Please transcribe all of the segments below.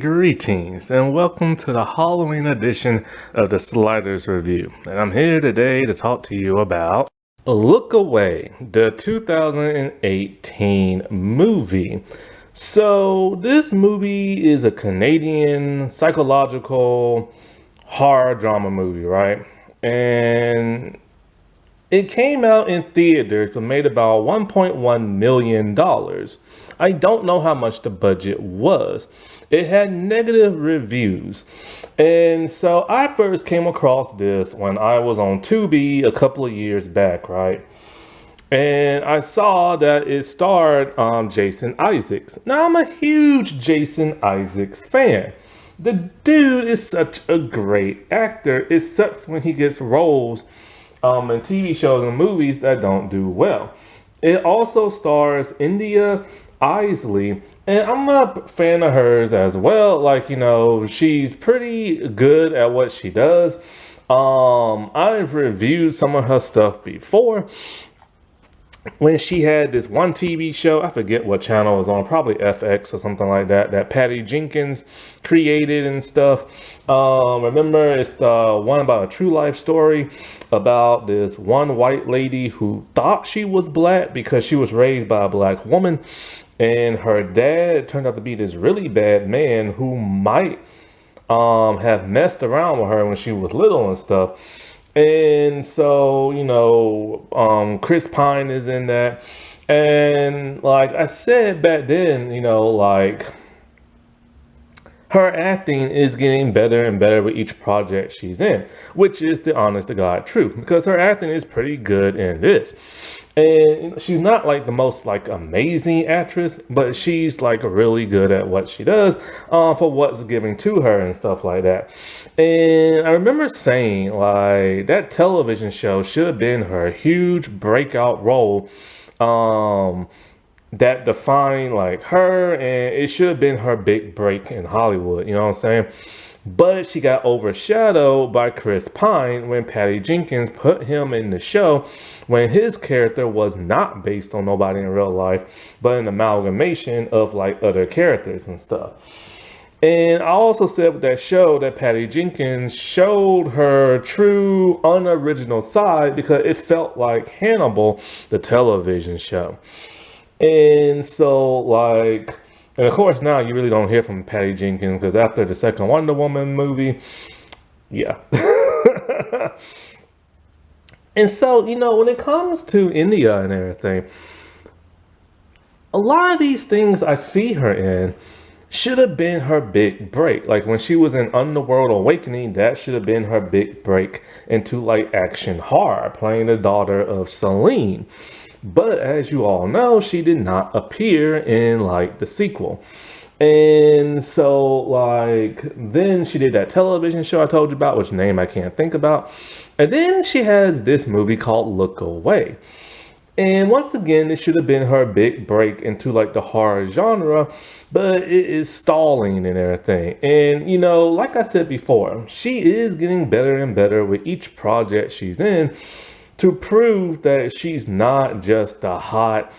Greetings and welcome to the Halloween edition of the Sliders Review. And I'm here today to talk to you about Look Away, the 2018 movie. So, this movie is a Canadian psychological horror drama movie, right? And it came out in theaters but made about $1.1 million. I don't know how much the budget was. It had negative reviews. And so I first came across this when I was on Tubi a couple of years back, right? And I saw that it starred Jason Isaacs. Now, I'm a huge Jason Isaacs fan. The dude is such a great actor. It sucks when he gets roles in TV shows and movies that don't do well. It also stars India Isley, and I'm a fan of hers as well. Like, she's pretty good at what she does. I've reviewed some of her stuff before. When she had this one TV show, I forget what channel it was on, probably FX or something like that, that Patty Jenkins created and stuff. Remember, it's the one about a true life story about this one white lady who thought she was black because she was raised by a black woman. And her dad turned out to be this really bad man who might have messed around with her when she was little and stuff. And so, Chris Pine is in that. And like I said back then, her acting is getting better and better with each project she's in, which is the honest to God truth, because her acting is pretty good in this. And she's not like the most amazing actress, but she's really good at what she does for what's given to her and stuff like that. And I remember saying that television show should have been her huge breakout role that defined her, and it should have been her big break in Hollywood, you know what I'm saying? But she got overshadowed by Chris Pine when Patty Jenkins put him in the show when his character was not based on nobody in real life, but an amalgamation of other characters and stuff. And I also said with that show that Patty Jenkins showed her true unoriginal side because it felt like Hannibal, the television show. And so and of course now you really don't hear from Patty Jenkins because after the second Wonder Woman movie, yeah. And so, when it comes to India and everything, a lot of these things I see her in should have been her big break. Like when she was in Underworld Awakening, that should have been her big break into action horror, playing the daughter of Celine. But as you all know, she did not appear in the sequel. And so then she did that television show I told you about, which name I can't think about. And then she has this movie called Look Away. And once again, it should have been her big break into the horror genre, but it is stalling and everything. And like I said before, she is getting better and better with each project she's in, to prove that she's not just a hot,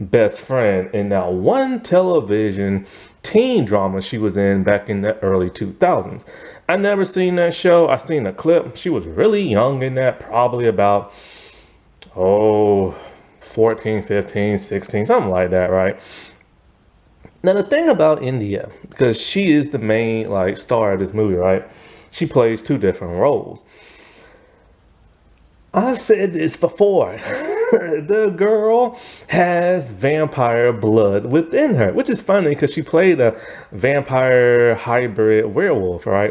best friend in that one television teen drama she was in back in the early 2000s. I never seen that show. I seen a clip. She was really young in that, probably about, 14, 15, 16, something like that, right? Now, the thing about India, because she is the main, star of this movie, right? She plays two different roles. I've said this before. The girl has vampire blood within her, which is funny because she played a vampire hybrid werewolf, right?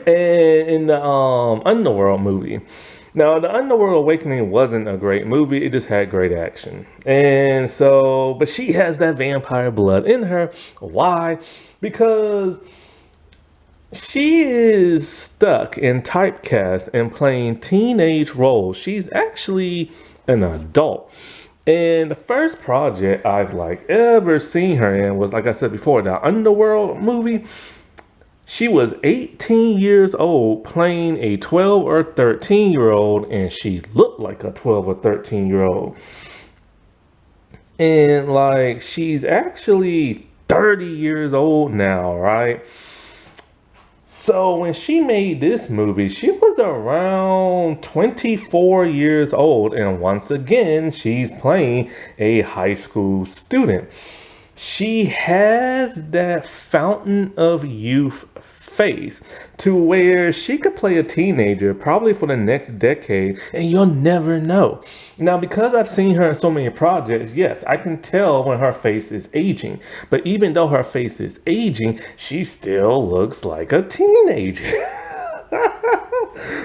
And in the Underworld movie. Now, the Underworld Awakening wasn't a great movie. It just had great action. And so, but she has that vampire blood in her. Why? Because she is stuck in typecast and playing teenage roles. She's actually an adult. And the first project I've ever seen her in was, like I said before, the Underworld movie. She was 18 years old playing a 12 or 13-year-old, and she looked like a 12 or 13-year-old. And she's actually 30 years old now, right? So when she made this movie, she was around 24 years old, and once again, she's playing a high school student. She has that fountain of youth face to where she could play a teenager probably for the next decade and you'll never know. Now, because I've seen her in so many projects, yes, I can tell when her face is aging. But even though her face is aging, she still looks like a teenager.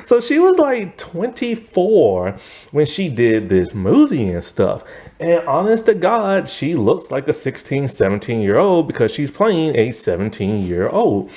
So she was like 24 when she did this movie and stuff. And honest to God, she looks like a 16, 17-year old because she's playing a 17-year-old.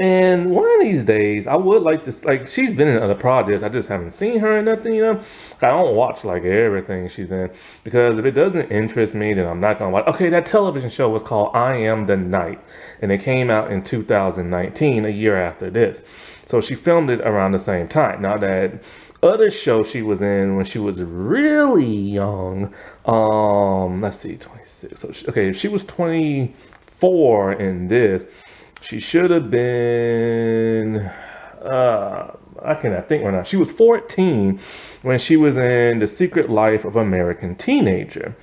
And one of these days, I would like to, like, she's been in other projects. I just haven't seen her or nothing, you know? I don't watch, like, everything she's in. Because if it doesn't interest me, then I'm not going to watch. Okay, that television show was called I Am the Night. And it came out in 2019, a year after this. So she filmed it around the same time. Now, that other show she was in when she was really young, let's see, 26. So, okay, if she was 24 in this, she should have been, I cannot think right now. She was 14 when she was in The Secret Life of American Teenager.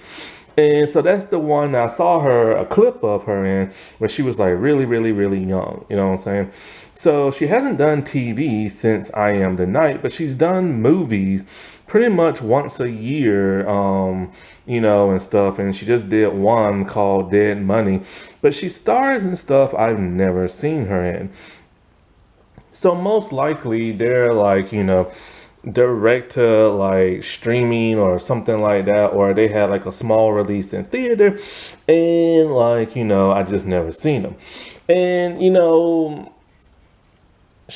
And so that's the one I saw her, a clip of her in, where she was like really, really, really young. You know what I'm saying? So she hasn't done TV since I Am the Night, but she's done movies pretty much once a year, you know, and stuff. And she just did one called Dead Money, but she stars in stuff I've never seen her in. So most likely they're like, you know, direct to like streaming or something like that, or they had like a small release in theater, and like, you know, I just never seen them. And, you know,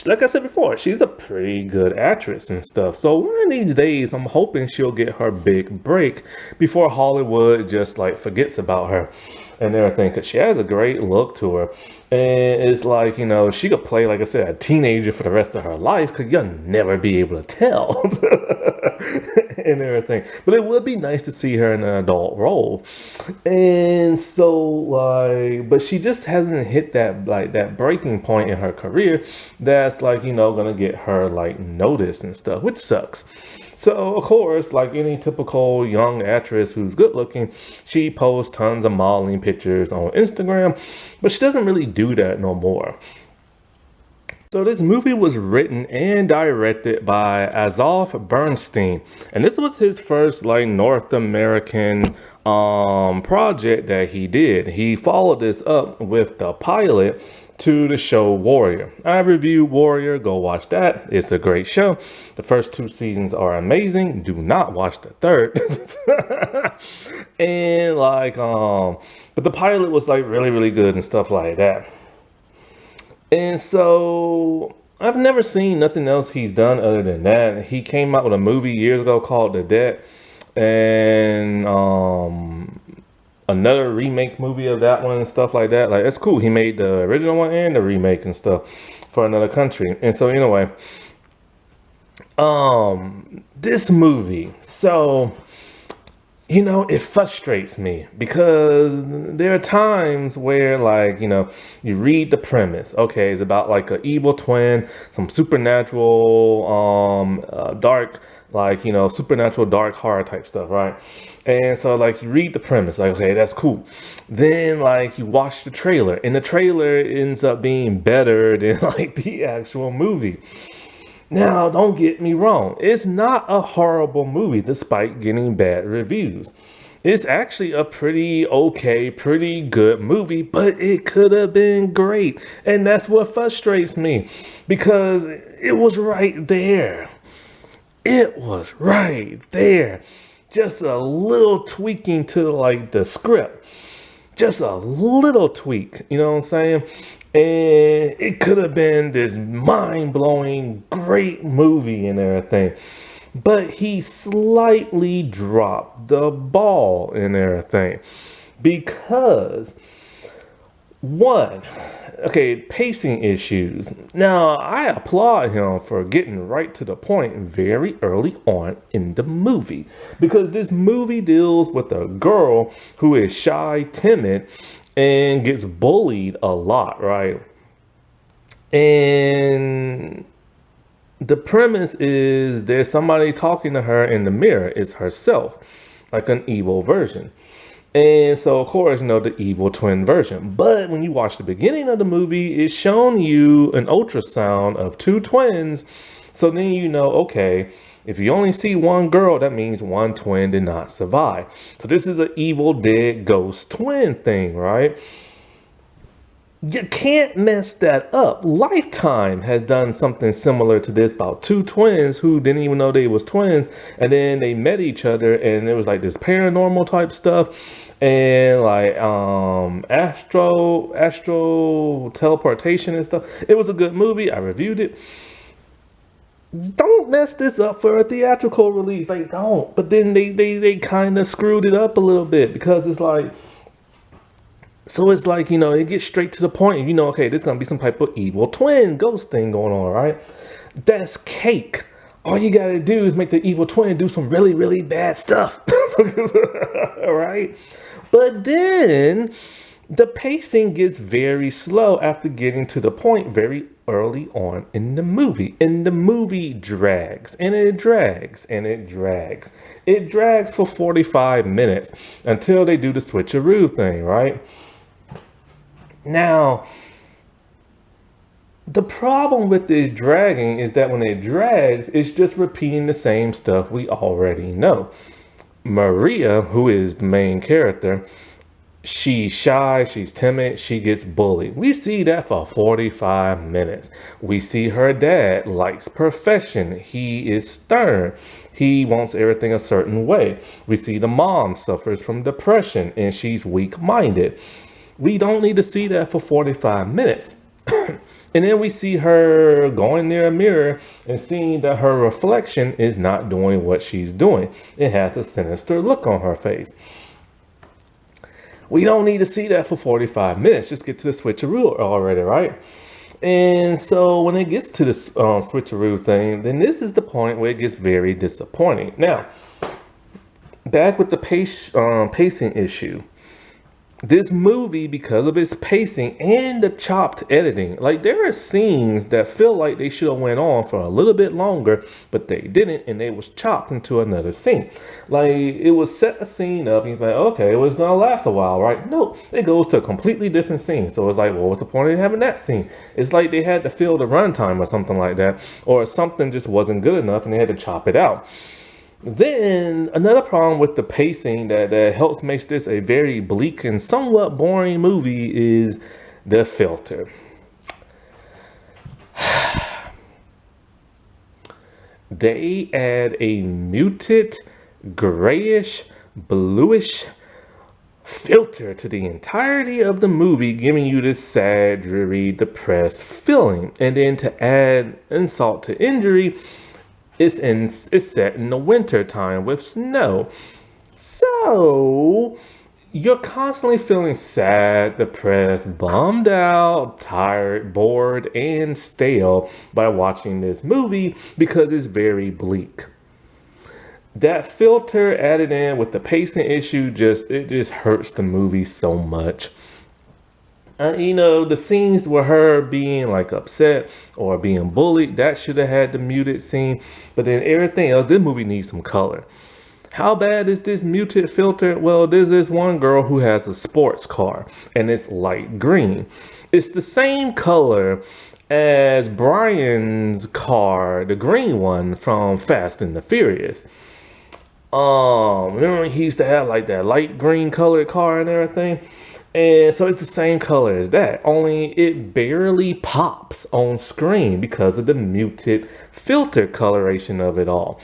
like I said before, she's a pretty good actress and stuff. So one of these days, I'm hoping she'll get her big break before Hollywood just like forgets about her and everything. Because she has a great look to her. And it's like, you know, she could play, like I said, a teenager for the rest of her life because you'll never be able to tell and everything. But it would be nice to see her in an adult role. And so, like, but she just hasn't hit that, like, that breaking point in her career that's, like, you know, gonna get her, like, noticed and stuff, which sucks. So, of course, like any typical young actress who's good looking, she posts tons of modeling pictures on Instagram, but she doesn't really do that no more. So this movie was written and directed by Azov Bernstein, and this was his first like North American project that he did. He followed this up with the pilot to the show Warrior. I reviewed Warrior, go watch that. It's a great show. The first two seasons are amazing. Do not watch the third. And like but the pilot was like really, really good and stuff like that. And so I've never seen nothing else he's done other than that. He came out with a movie years ago called The Debt, and another remake movie of that one and stuff like that. Like, it's cool. He made the original one and the remake and stuff for another country. And so anyway, this movie, so you know, it frustrates me because there are times where, like, you know, you read the premise. Okay, it's about like an evil twin, some supernatural, dark, like, you know, supernatural dark horror type stuff, right? And so, like, you read the premise, like, okay, that's cool. Then, like, you watch the trailer, and the trailer ends up being better than like the actual movie. Now, don't get me wrong. It's not a horrible movie despite getting bad reviews. It's actually a pretty okay, pretty good movie, but it could have been great. And that's what frustrates me because it was right there. It was right there. Just a little tweaking to like the script. Just a little tweak, you know what I'm saying? And it could have been this mind-blowing, great movie and everything. But he slightly dropped the ball and everything. Because One, okay, pacing issues. Now, I applaud him for getting right to the point very early on in the movie because this movie deals with a girl who is shy, timid, and gets bullied a lot, right? And the premise is there's somebody talking to her in the mirror. It's herself, like an evil version. And so, of course, the evil twin version. But when you watch the beginning of the movie, it's shown you an ultrasound of two twins. So then okay, if you only see one girl, that means one twin did not survive. So this is an evil dead ghost twin thing, right? You can't mess that up. Lifetime has done something similar to this about two twins who didn't even know they was twins, and then they met each other, and it was like this paranormal type stuff, and like astro teleportation and stuff. It was a good movie. I reviewed it. Don't mess this up for a theatrical release. Like, don't. But then they kind of screwed it up a little bit because it's like. So it's like, it gets straight to the point. Okay, there's going to be some type of evil twin ghost thing going on, right? That's cake. All you got to do is make the evil twin do some really, really bad stuff. Right? But then the pacing gets very slow after getting to the point very early on in the movie. And the movie drags and it drags and it drags. It drags for 45 minutes until they do the switcheroo thing, right? Now, the problem with this dragging is that when it drags, it's just repeating the same stuff we already know. Maria, who is the main character, she's shy, she's timid, she gets bullied. We see that for 45 minutes. We see her dad likes perfection. He is stern. He wants everything a certain way. We see the mom suffers from depression and she's weak-minded. We don't need to see that for 45 minutes. And then we see her going near a mirror and seeing that her reflection is not doing what she's doing. It has a sinister look on her face. We don't need to see that for 45 minutes. Just get to the switcheroo already, right? And so when it gets to the switcheroo thing, then this is the point where it gets very disappointing. Now, back with the pacing issue. This movie, because of its pacing and the chopped editing, like there are scenes that feel like they should have went on for a little bit longer, but they didn't, and they was chopped into another scene. Like it was set a scene up, and you're like, okay, it was gonna last a while, right? No, it goes to a completely different scene. So it's like, well, what's the point of having that scene? It's like they had to fill the runtime or something like that, or something just wasn't good enough, and they had to chop it out. Then another problem with the pacing that helps make this a very bleak and somewhat boring movie is the filter. They add a muted, grayish, bluish filter to the entirety of the movie, giving you this sad, dreary, depressed feeling. And then to add insult to injury, it's set in the winter time with snow. So you're constantly feeling sad, depressed, bummed out, tired, bored, and stale by watching this movie because it's very bleak. That filter added in with the pacing issue just hurts the movie so much. The scenes with her being like upset or being bullied, that should have had the muted scene. But then everything else, this movie needs some color. How bad is this muted filter? Well, there's this one girl who has a sports car and it's light green. It's the same color as Brian's car, the green one from Fast and the Furious. Remember he used to have like that light green colored car and everything? And so it's the same color as that, only it barely pops on screen because of the muted filter coloration of it all.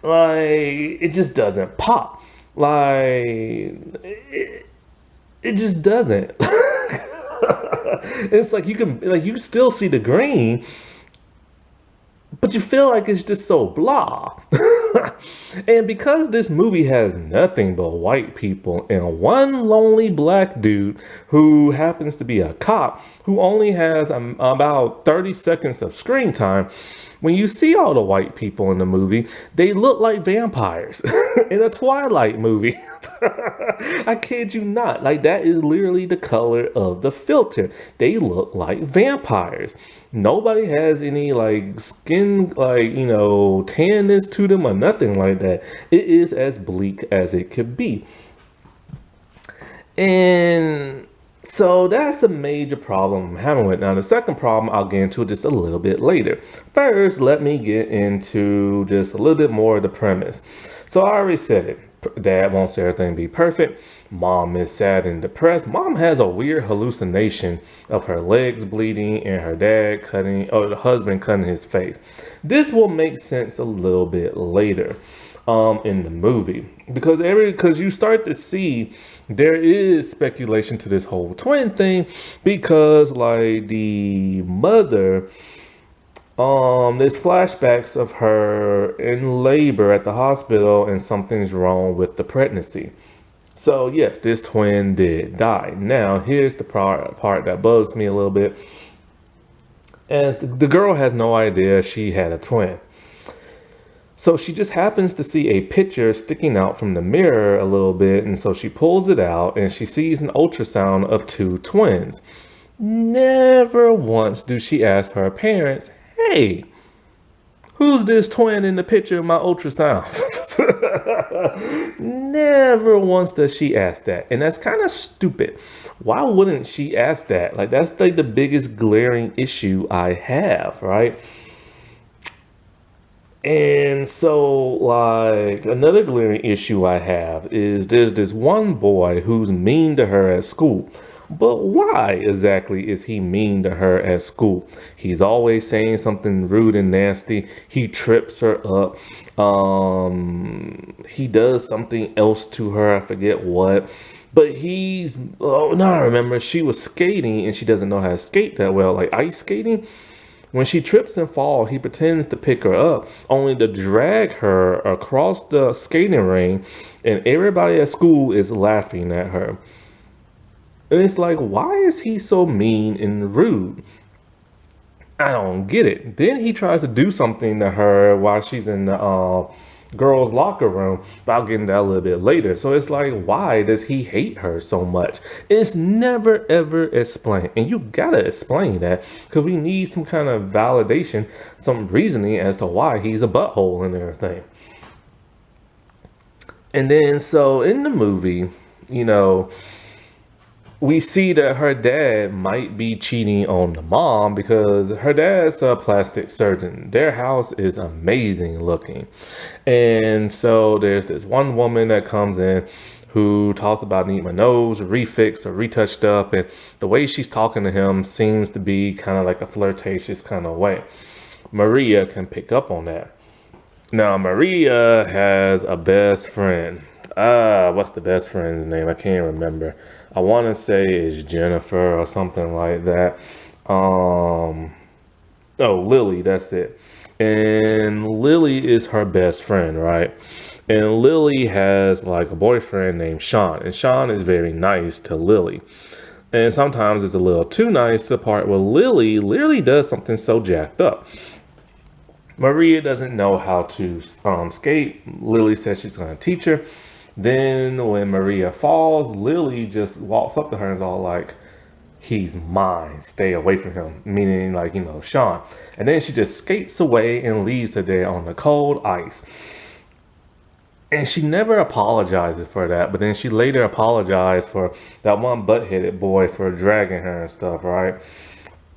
Like, it just doesn't pop. Like, it just doesn't. It's like you still see the green, but you feel like it's just so blah. And because this movie has nothing but white people and one lonely black dude who happens to be a cop who only has about 30 seconds of screen time, when you see all the white people in the movie, they look like vampires in a Twilight movie. I kid you not. Like, that is literally the color of the filter. They look like vampires. Nobody has any, like, skin, like, tanness to them or nothing like that. It is as bleak as it could be. And so that's a major problem I'm having with it. Now, the second problem I'll get into just a little bit later. First, let me get into just a little bit more of the premise. So I already said it. Dad wants everything to be perfect. Mom is sad and depressed. Mom has a weird hallucination of her legs bleeding and her dad cutting, or the husband cutting his face. This will make sense a little bit later in the movie, because you start to see there is speculation to this whole twin thing, because like the mother, there's flashbacks of her in labor at the hospital and something's wrong with the pregnancy. So yes, this twin did die. Now here's the part that bugs me a little bit, as the girl has no idea she had a twin. So she just happens to see a picture sticking out from the mirror a little bit, and so she pulls it out and she sees an ultrasound of two twins. Never once do she ask her parents, "Hey, who's this twin in the picture of my ultrasound?" Never once does she ask that. And that's kind of stupid. Why wouldn't she ask that? Like, that's like the biggest glaring issue I have, right? And so, like, another glaring issue I have is there's this one boy who's mean to her at school. But why exactly is he mean to her at school? He's always saying something rude and nasty. He trips her up. He does something else to her. I forget what. But I remember she was skating and she doesn't know how to skate that well, like ice skating. When she trips and falls, he pretends to pick her up, only to drag her across the skating ring, and everybody at school is laughing at her. And it's like, why is he so mean and rude? I don't get it. Then he tries to do something to her while she's in the girls' locker room, but I'll get into that a little bit later. So it's like, why does he hate her so much? It's never ever explained, and you gotta explain that, because we need some kind of validation, some reasoning as to why he's a butthole and everything. And then so in the movie, we see that her dad might be cheating on the mom, because her dad's a plastic surgeon. Their house is amazing looking. And so there's this one woman that comes in who talks about needing my nose refixed or retouched up. And the way she's talking to him seems to be kind of like a flirtatious kind of way. Maria can pick up on that. Now, Maria has a best friend. What's the best friend's name? I can't remember. I want to say it's Jennifer or something like that. Lily, that's it. And Lily is her best friend, right? And Lily has like a boyfriend named Sean, and Sean is very nice to Lily. And sometimes it's a little too nice, to the part where Lily literally does something so jacked up. Maria doesn't know how to skate. Lily says she's going to teach her. Then when Maria falls, Lily just walks up to her and is all like, "He's mine, stay away from him," meaning like, Sean. And then she just skates away and leaves her there on the cold ice. And she never apologizes for that, but then she later apologized for that one butt-headed boy for dragging her and stuff, right?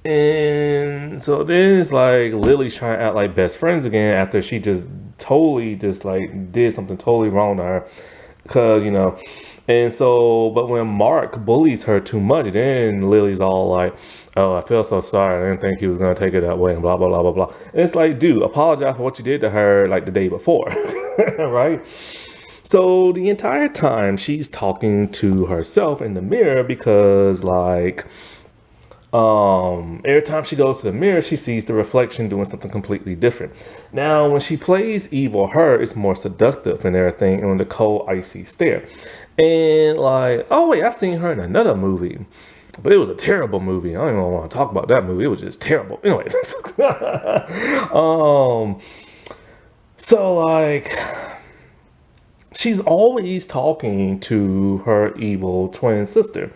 And so then it's like Lily's trying to act like best friends again after she just totally just like did something totally wrong to her. Cause and so, but when Mark bullies her too much, then Lily's all like, "Oh, I feel so sorry. I didn't think he was gonna take it that way," and blah blah blah blah blah. And it's like, dude, apologize for what you did to her like the day before, right? So the entire time she's talking to herself in the mirror, because like Every time she goes to the mirror, she sees the reflection doing something completely different. Now, when she plays evil, her it's more seductive and everything, and with the cold, icy stare. And like, oh wait, I've seen her in another movie, but it was a terrible movie. I don't even want to talk about that movie. It was just terrible. Anyway, um, so like she's always talking to her evil twin sister,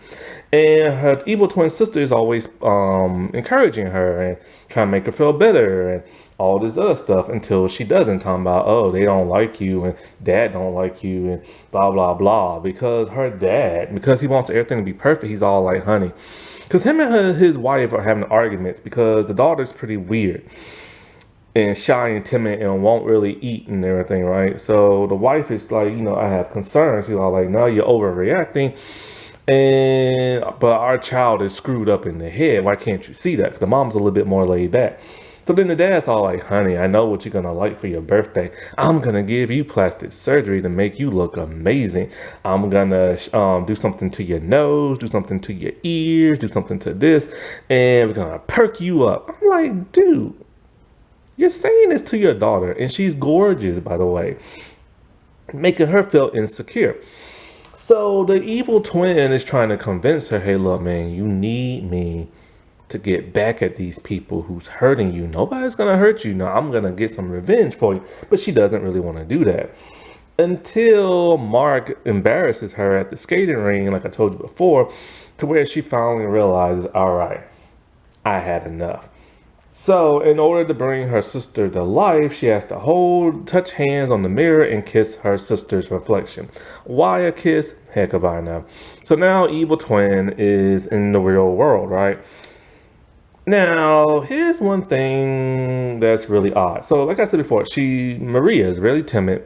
and her evil twin sister is always encouraging her and trying to make her feel better and all this other stuff until she doesn't. Talking about, oh, they don't like you and dad don't like you and blah blah blah, because her dad, because he wants everything to be perfect, he's all like, honey, because him and his wife are having arguments because the daughter's pretty weird and shy and timid and won't really eat and everything, right? So the wife is like, I have concerns. She's all like, no, you're overreacting. And but our child is screwed up in the head. Why can't you see that? 'Cause the mom's a little bit more laid back. So then the dad's all like, honey, I know what you're gonna like for your birthday. I'm gonna give you plastic surgery to make you look amazing. I'm gonna do something to your nose, do something to your ears, do something to this, and we're gonna perk you up. I'm like, dude, you're saying this to your daughter, and she's gorgeous, by the way, making her feel insecure. So the evil twin is trying to convince her, hey, look, man, you need me to get back at these people who's hurting you. Nobody's going to hurt you. Now I'm going to get some revenge for you. But she doesn't really want to do that. Until Mark embarrasses her at the skating ring, like I told you before, to where she finally realizes, all right, I had enough. So, in order to bring her sister to life, she has to touch hands on the mirror and kiss her sister's reflection. Why a kiss? Heck if I know. So now Evil Twin is in the real world, right? Now, here's one thing that's really odd. So, like I said before, Maria is really timid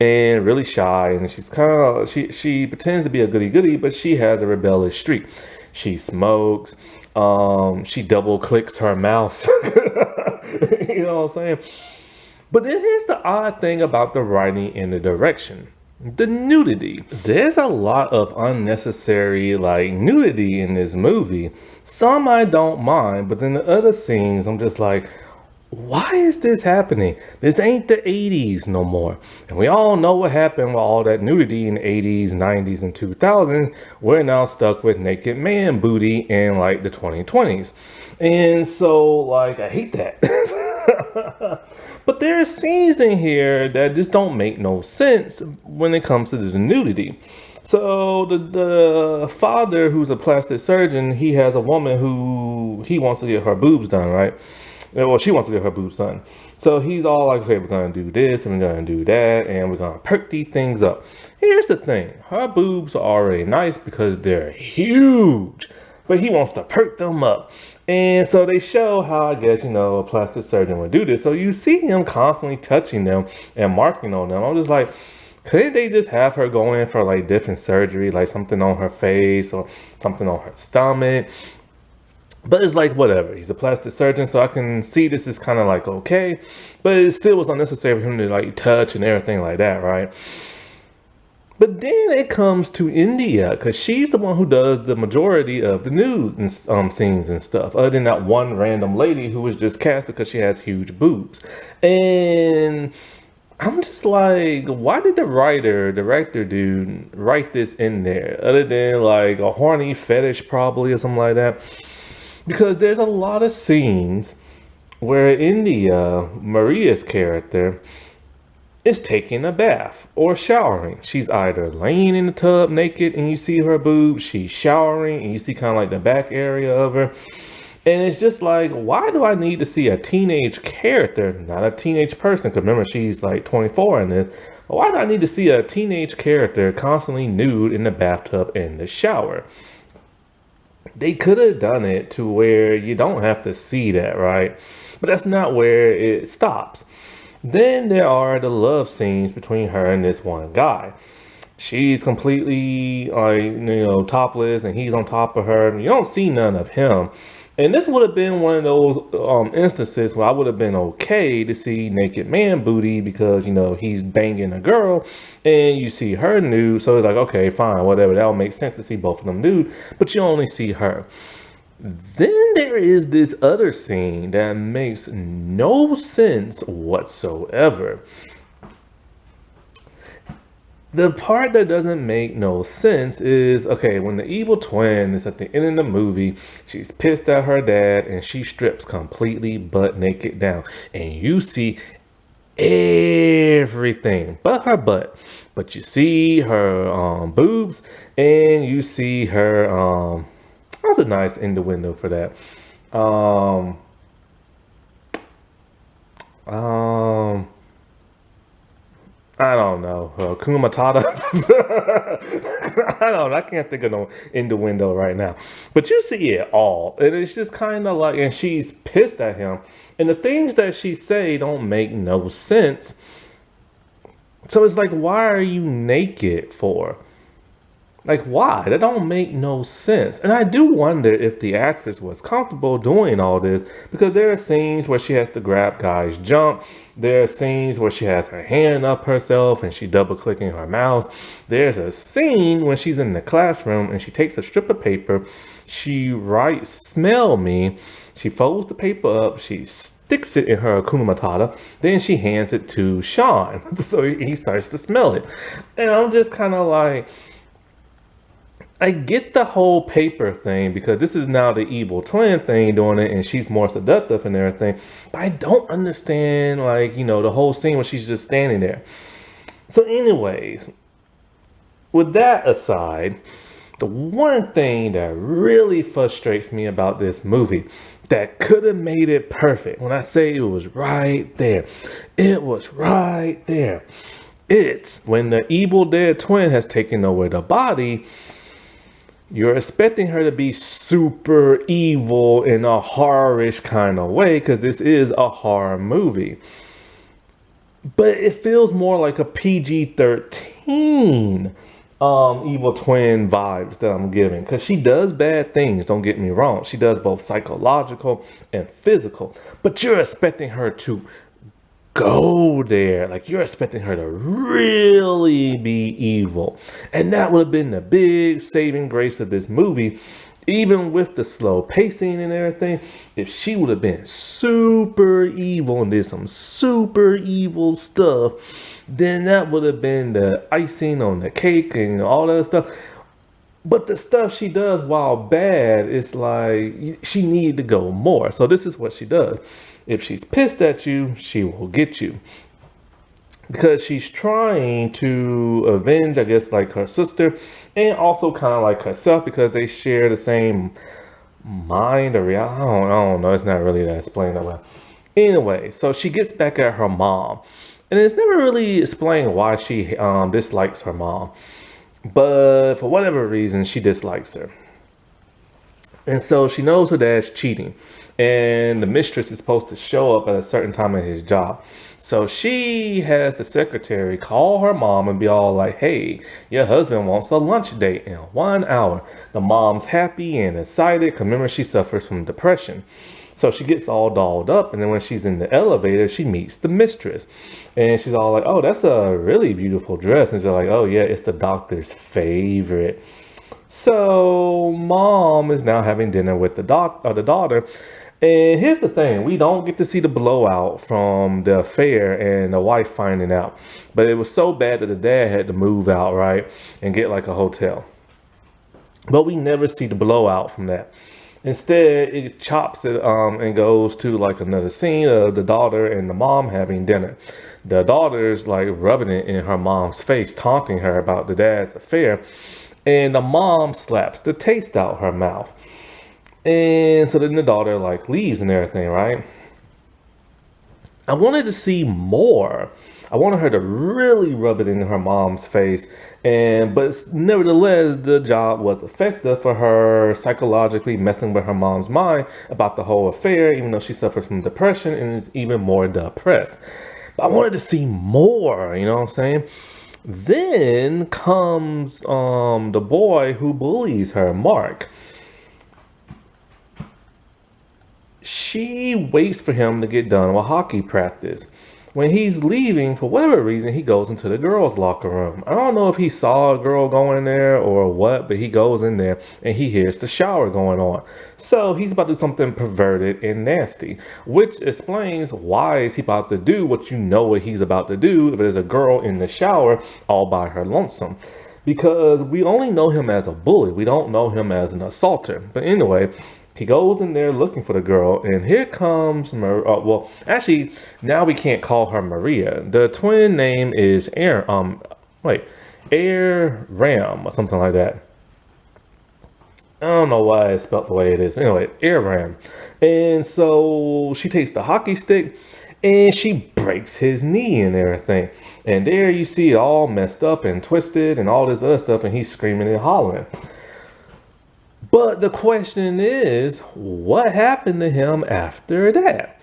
and really shy, and she's kind of she pretends to be a goody goody, but she has a rebellious streak. She smokes. She double clicks her mouse. You know what I'm saying? But then here's the odd thing about the writing and the direction. The nudity. There's a lot of unnecessary nudity in this movie. Some I don't mind, but then the other scenes I'm just like, why is this happening? This ain't the 80s no more. And we all know what happened with all that nudity in the 80s, 90s, and 2000s. We're now stuck with naked man booty in the 2020s. And so I hate that. But there are scenes in here that just don't make no sense when it comes to the nudity. So the father, who's a plastic surgeon, he has a woman who he wants to get her boobs done, right? Well, she wants to get her boobs done. So he's all like, okay, we're going to do this and we're going to do that and we're going to perk these things up. Here's the thing. Her boobs are already nice because they're huge, but he wants to perk them up. And so they show how, I guess, a plastic surgeon would do this. So you see him constantly touching them and marking on them. I'm just like, couldn't they just have her go in for different surgery, like something on her face or something on her stomach? But it's whatever. He's a plastic surgeon, so I can see this is kind of okay. But it still was unnecessary for him to touch and everything like that, right? But then it comes to India, because she's the one who does the majority of the nude scenes and stuff, other than that one random lady who was just cast because she has huge boobs. And I'm just like, why did the director dude write this in there, other than a horny fetish probably or something like that? Because there's a lot of scenes where India, Maria's character, is taking a bath or showering. She's either laying in the tub naked and you see her boobs, she's showering and you see kind of the back area of her. And it's just why do I need to see a teenage character, not a teenage person, because remember she's 24 in this. Why do I need to see a teenage character constantly nude in the bathtub and the shower? They could have done it to where you don't have to see that, right? But that's not where it stops. Then there are the love scenes between her and this one guy. She's completely topless and he's on top of her. You don't see none of him. And this would have been one of those instances where I would have been okay to see naked man booty because, he's banging a girl and you see her nude. So it's okay, fine, whatever. That'll make sense to see both of them nude, but you only see her. Then there is this other scene that makes no sense whatsoever. The part that doesn't make no sense is, okay, when the evil twin is at the end of the movie, she's pissed at her dad and she strips completely butt naked down. And you see everything but her butt. But you see her boobs and you see her that's a nice innuendo for that. Um um I don't know. Kuna Matata. I don't know. I can't think of no innuendo right now. But you see it all. And it's just kind of like, and she's pissed at him. And the things that she say don't make no sense. So it's like, why are you naked for? Like, why? That don't make no sense. And I do wonder if the actress was comfortable doing all this because there are scenes where she has to grab guys' junk. There are scenes where she has her hand up herself and she double clicking her mouse. There's a scene when she's in the classroom and she takes a strip of paper. She writes, "Smell me." She folds the paper up. She sticks it in her Hakuna Matata. Then she hands it to Sean. So he starts to smell it. And I'm just kind of like, I get the whole paper thing because this is now the evil twin thing doing it and she's more seductive and everything. But I don't understand, like, the whole scene when she's just standing there. So, anyways, with that aside, the one thing that really frustrates me about this movie that could have made it perfect, when I say it was right there, it was right there. It's when the evil dead twin has taken over the body. You're expecting her to be super evil in a horror-ish kind of way because this is a horror movie. But it feels more like a PG-13 evil twin vibes that I'm giving because she does bad things, don't get me wrong. She does both psychological and physical. But you're expecting her to go there. Like you're expecting her to really be evil. And that would have been the big saving grace of this movie. Even with the slow pacing and everything, if she would have been super evil and did some super evil stuff, then that would have been the icing on the cake and all that stuff. But the stuff she does while bad, it's like she needed to go more. So this is what she does. If she's pissed at you, she will get you. Because she's trying to avenge, I guess, like her sister and also kind of like herself because they share the same mind or reality. I don't know. It's not really that explained that well. Anyway, so she gets back at her mom. And it's never really explained why she dislikes her mom. But for whatever reason, she dislikes her. And so she knows her dad's cheating. And the mistress is supposed to show up at a certain time at his job. So she has the secretary call her mom and be all like, "Hey, your husband wants a lunch date in 1 hour." The mom's happy and excited because remember she suffers from depression. So she gets all dolled up, and then when she's in the elevator, she meets the mistress. And she's all like, "Oh, that's a really beautiful dress." And she's like, "Oh yeah, it's the doctor's favorite." So mom is now having dinner with the daughter. And here's the thing, we don't get to see the blowout from the affair and the wife finding out. But it was so bad that the dad had to move out, right? And get like a hotel. But we never see the blowout from that. Instead, it chops it and goes to like another scene of the daughter and the mom having dinner. The daughter's like rubbing it in her mom's face, taunting her about the dad's affair. And the mom slaps the taste out her mouth. And so then the daughter like leaves and everything, right? I wanted to see more. I wanted her to really rub it in her mom's face. But nevertheless, the job was effective for her psychologically messing with her mom's mind about the whole affair, even though she suffers from depression and is even more depressed. But I wanted to see more, you know what I'm saying? Then comes the boy who bullies her, Mark. She waits for him to get done with hockey practice. when he's leaving, for whatever reason, he goes into the girls' locker room. I don't know if he saw a girl going in there or what, but he goes in there and he hears the shower going on. So he's about to do something perverted and nasty, which explains why is he about to do what you know what he's about to do if there's a girl in the shower all by her lonesome. Because we only know him as a bully. We don't know him as an assaulter. But anyway, he goes in there looking for the girl, and here comes well, actually, now we can't call her Maria. The twin name is Air Ram or something like that. I don't know why it's spelled the way it is. Anyway, Air Ram. And so she takes the hockey stick and she breaks his knee and everything. And there you see it all messed up and twisted and all this other stuff, and he's screaming and hollering. But the question is, what happened to him after that?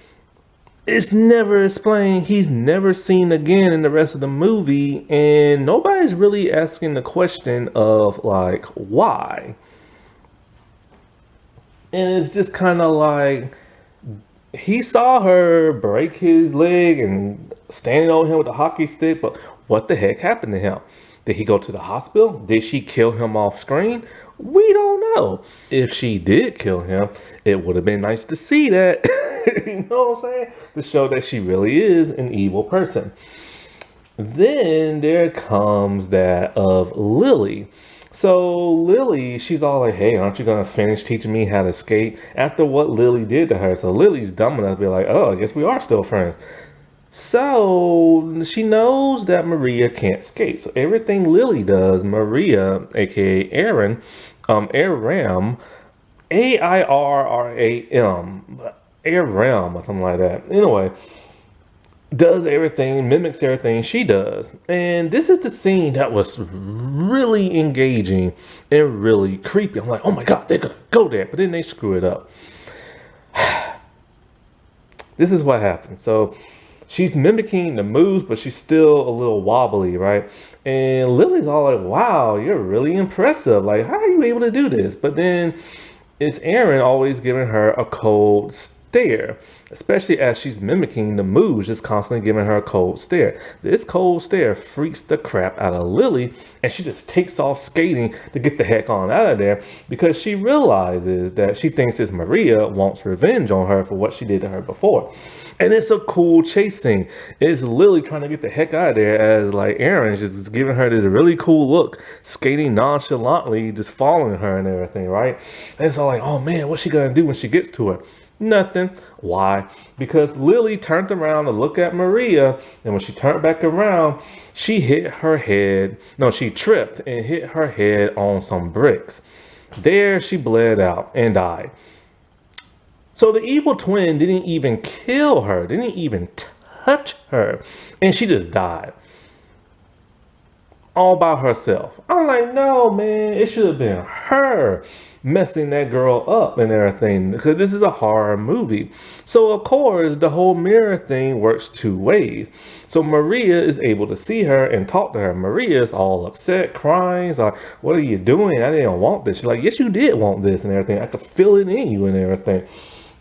It's never explained. He's never seen again in the rest of the movie, and nobody's really asking the question of like, why? And it's just kind of like, he saw her break his leg and standing over him with a hockey stick, but what the heck happened to him? Did he go to the hospital? Did she kill him off screen? We don't know. If she did kill him, it would have been nice to see that. You know what I'm saying? To show that she really is an evil person. Then there comes that of Lily. So Lily, she's all like, hey, aren't you going to finish teaching me how to skate? After what Lily did to her. So Lily's dumb enough to be like, oh, I guess we are still friends. So she knows that Maria can't skate. So everything Lily does, Maria, aka Aaron, Aram, Airam, Aram or something like that. Anyway, does everything, mimics everything she does. And this is the scene that was really engaging and really creepy. I'm like, oh my God, they're gonna go there, but then they screw it up. This is what happened. So she's mimicking the moves, but she's still a little wobbly, right? And Lily's all like, wow, you're really impressive. Like, how are you able to do this? But then it's Aaron always giving her a cold stare, especially as she's mimicking the moves, just constantly giving her a cold stare. This cold stare freaks the crap out of Lily, and she just takes off skating to get the heck on out of there because she realizes that she thinks this Maria wants revenge on her for what she did to her before. And it's a cool chase scene. It's Lily trying to get the heck out of there as like Aaron's just giving her this really cool look, skating nonchalantly, just following her and everything, right? And it's all like, oh man, what's she gonna do when she gets to her? Nothing. Why? Because Lily turned around to look at Maria, and when she turned back around, she tripped and hit her head on some bricks. There she bled out and died. So the evil twin didn't even kill her, didn't even touch her, and she just died. All by herself. I'm like, no, man, it should have been her messing that girl up and everything, because this is a horror movie. So of course the whole mirror thing works two ways. So Maria is able to see her and talk to her. Maria is all upset, crying. It's like, what are you doing? I didn't want this. She's like, yes, you did want this and everything. I could feel it in you and everything.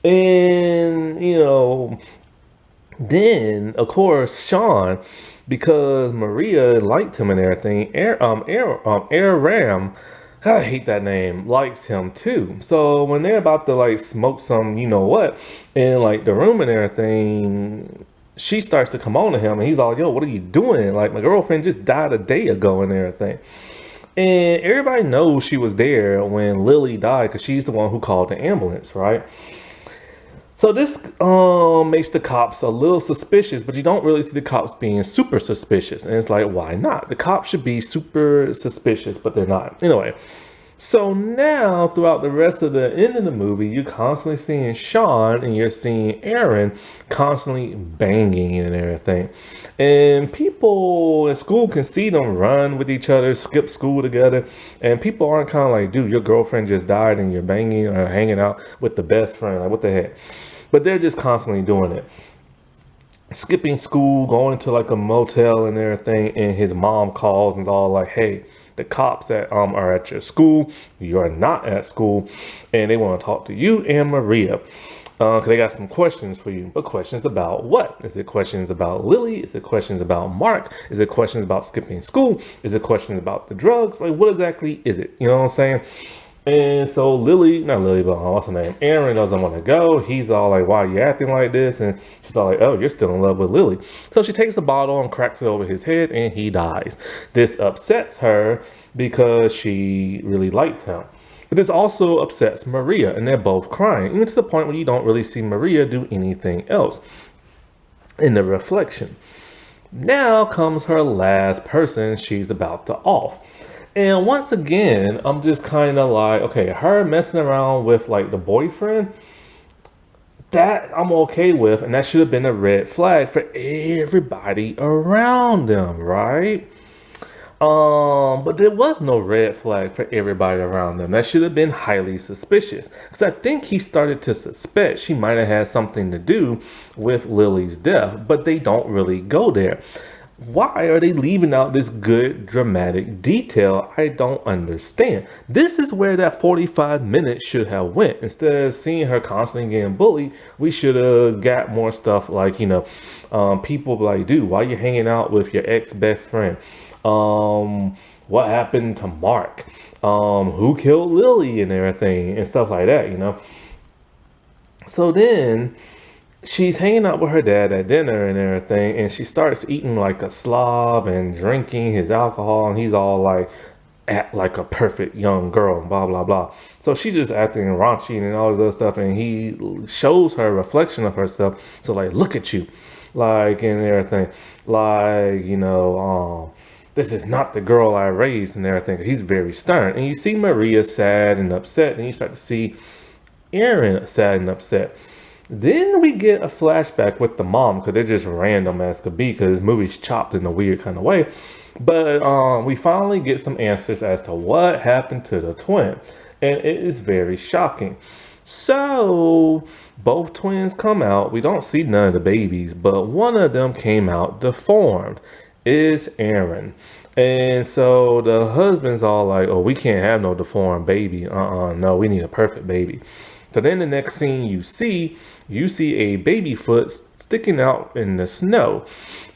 And you know, then of course Sean, because Maria liked him and everything, Aram, I hate that name, likes him too. So when they're about to like smoke some, you know what, in like the room and everything, she starts to come on to him and he's all, yo, what are you doing? Like, my girlfriend just died a day ago and everything. And everybody knows she was there when Lily died because she's the one who called the ambulance, right? So this makes the cops a little suspicious, but you don't really see the cops being super suspicious. And it's like, why not? The cops should be super suspicious, but they're not. Anyway, so now throughout the rest of the end of the movie, you're constantly seeing Sean and you're seeing Aaron constantly banging and everything. And people in school can see them run with each other, skip school together. And people aren't kind of like, dude, your girlfriend just died and you're banging or hanging out with the best friend. Like, what the heck? But they're just constantly doing it. Skipping school, going to like a motel and everything, and his mom calls and is all like, hey, the cops that are at your school, you are not at school, and they want to talk to you and Maria. Because they got some questions for you. But questions about what? Is it questions about Lily? Is it questions about Mark? Is it questions about skipping school? Is it questions about the drugs? Like, what exactly is it? You know what I'm saying? And so not Lily, but what's her name? Aaron doesn't want to go. He's all like, why are you acting like this? And she's all like, oh, you're still in love with Lily. So she takes the bottle and cracks it over his head and he dies. This upsets her because she really liked him. But this also upsets Maria, and they're both crying, even to the point where you don't really see Maria do anything else in the reflection. Now comes her last person she's about to off. And once again, I'm just kind of like, okay, her messing around with like the boyfriend, that I'm okay with, and that should have been a red flag for everybody around them, right? But there was no red flag for everybody around them. That should have been highly suspicious. Because I think he started to suspect she might have had something to do with Lily's death, but they don't really go there. Why are they leaving out this good dramatic detail? I don't understand. This is where that 45 minutes should have went. Instead of seeing her constantly getting bullied, we should have got more stuff like, people like, dude, why you hanging out with your ex-best friend? What happened to Mark? Who killed Lily and everything and stuff like that. So then she's hanging out with her dad at dinner and everything, and she starts eating like a slob and drinking his alcohol, and he's all like, act like a perfect young girl, blah blah blah. So she's just acting raunchy and all this other stuff, and he shows her a reflection of herself. So like, look at you, like, and everything, like, this is not the girl I raised and everything. He's very stern, and you see Maria sad and upset, and you start to see Aaron sad and upset. Then we get a flashback with the mom, because they're just random as could be, because this movie's chopped in a weird kind of way. But we finally get some answers as to what happened to the twin, and it is very shocking. So both twins come out. We don't see none of the babies, but one of them came out deformed. Is Aaron. And so the husband's all like, oh, we can't have no deformed baby. No, we need a perfect baby. So then the next scene you see a baby foot sticking out in the snow.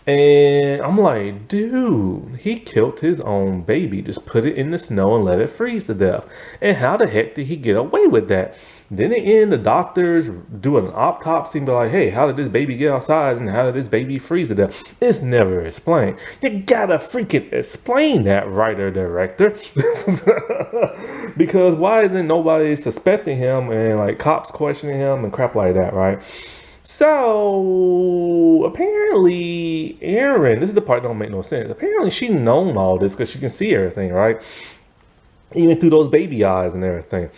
And I'm like, dude, he killed his own baby. Just put it in the snow and let it freeze to death. And how the heck did he get away with that? Then in the end, the doctors do an autopsy and be like, hey, how did this baby get outside and how did this baby freeze to death? It's never explained. You gotta freaking explain that, writer director. Because why isn't nobody suspecting him and like cops questioning him and crap like that, right? So apparently Aaron, this is the part that don't make no sense. Apparently she known all this because she can see everything, right? Even through those baby eyes and everything.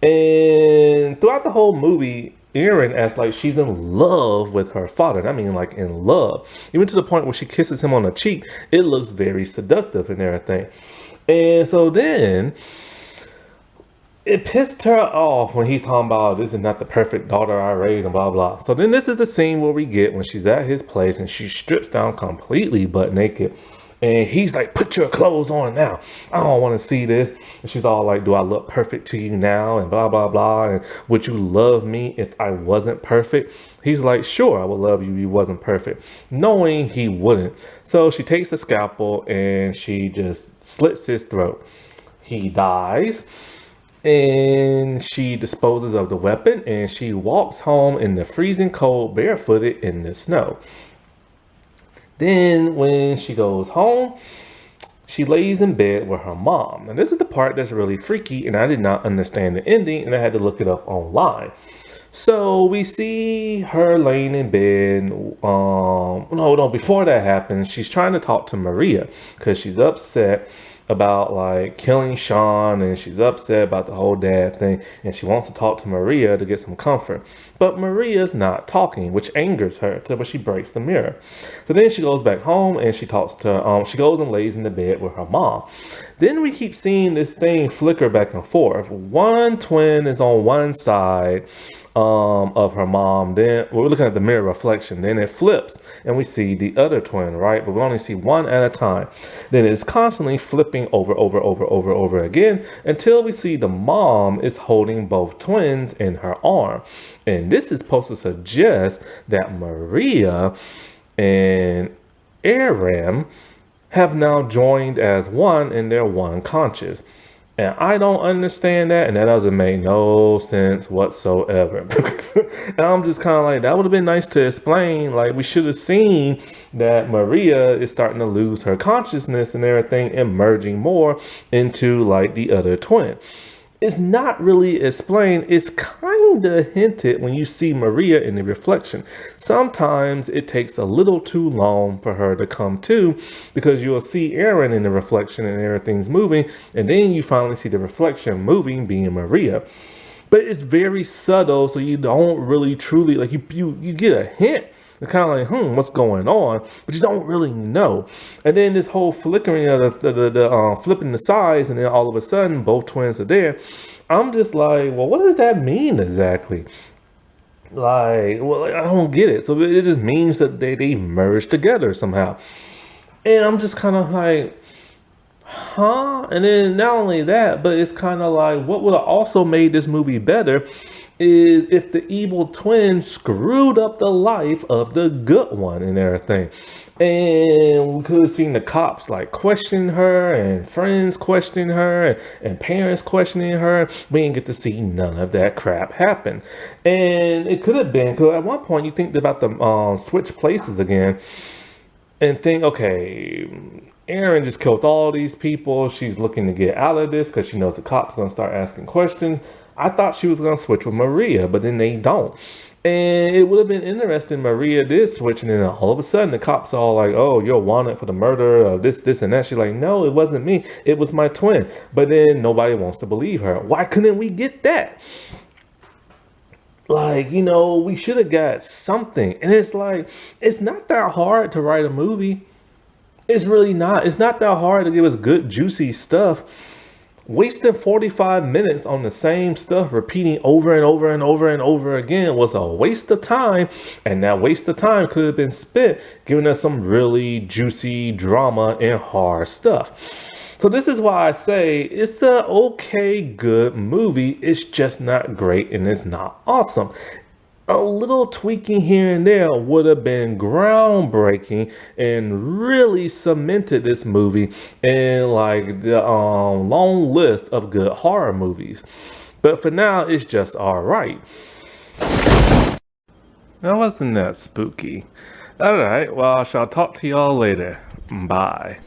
And throughout the whole movie, Aaron acts like she's in love with her father. I mean, like in love. Even to the point where she kisses him on the cheek, it looks very seductive and everything. And so then it pissed her off when he's talking about this is not the perfect daughter I raised and blah blah. So then this is the scene where we get when she's at his place and she strips down completely butt naked. And he's like, put your clothes on now. I don't want to see this. And she's all like, do I look perfect to you now? And blah, blah, blah. And would you love me if I wasn't perfect? He's like, sure, I would love you if you wasn't perfect. Knowing he wouldn't. So she takes the scalpel and she just slits his throat. He dies. And she disposes of the weapon. And she walks home in the freezing cold, barefooted in the snow. Then when she goes home, she lays in bed with her mom. And this is the part that's really freaky, and I did not understand the ending, and I had to look it up online. So we see her laying in bed. No, before that happens, she's trying to talk to Maria because she's upset about like killing Sean, and she's upset about the whole dad thing, and she wants to talk to Maria to get some comfort, but Maria's not talking, which angers her but she breaks the mirror. So then she goes back home and she talks to she goes and lays in the bed with her mom. Then we keep seeing this thing flicker back and forth. One twin is on one side of her mom. Then we're looking at the mirror reflection. Then it flips and we see the other twin, right? But we only see one at a time. Then it's constantly flipping over again until we see the mom is holding both twins in her arm. And this is supposed to suggest that Maria and Aram have now joined as one in their one conscious. And I don't understand that, and that doesn't make no sense whatsoever. And I'm just kind of like, that would have been nice to explain. Like, we should have seen that Maria is starting to lose her consciousness and everything, and merging more into like the other twin. It's not really explained. It's kind of hinted when you see Maria in the reflection. Sometimes it takes a little too long for her to come to, because you'll see Aaron in the reflection and everything's moving, and then you finally see the reflection moving, being Maria. But it's very subtle, so you don't really truly, like, you get a hint. It's kind of like, what's going on? But you don't really know. And then this whole flickering of the flipping the sides, and then all of a sudden, both twins are there. I'm just like, well, what does that mean exactly? Like, well, I don't get it. So it just means that they merged together somehow. And I'm just kind of like, huh? And then not only that, but it's kind of like, what would have also made this movie better is if the evil twin screwed up the life of the good one and everything. And we could have seen the cops like questioning her, and friends questioning her, and parents questioning her. We didn't get to see none of that crap happen. And it could have been, because at one point you think about the switch places again and think, okay, Aaron just killed all these people. She's looking to get out of this because she knows the cops are going to start asking questions. I thought she was going to switch with Maria, but then they don't. And it would have been interesting. Maria did switch, and then all of a sudden the cops are all like, oh, you're wanted for the murder of this, and that. She's like, no, it wasn't me. It was my twin. But then nobody wants to believe her. Why couldn't we get that? Like, we should have got something. And it's like, it's not that hard to write a movie. It's really not. It's not that hard to give us good, juicy stuff. Wasting 45 minutes on the same stuff, repeating over and over again, was a waste of time. And that waste of time could have been spent giving us some really juicy drama and hard stuff. So this is why I say it's a okay, good movie. It's just not great, and it's not awesome. A little tweaking here and there would have been groundbreaking and really cemented this movie in like the long list of good horror movies. But for now, it's just all right. That wasn't that spooky. All right, well, I shall talk to y'all later. Bye.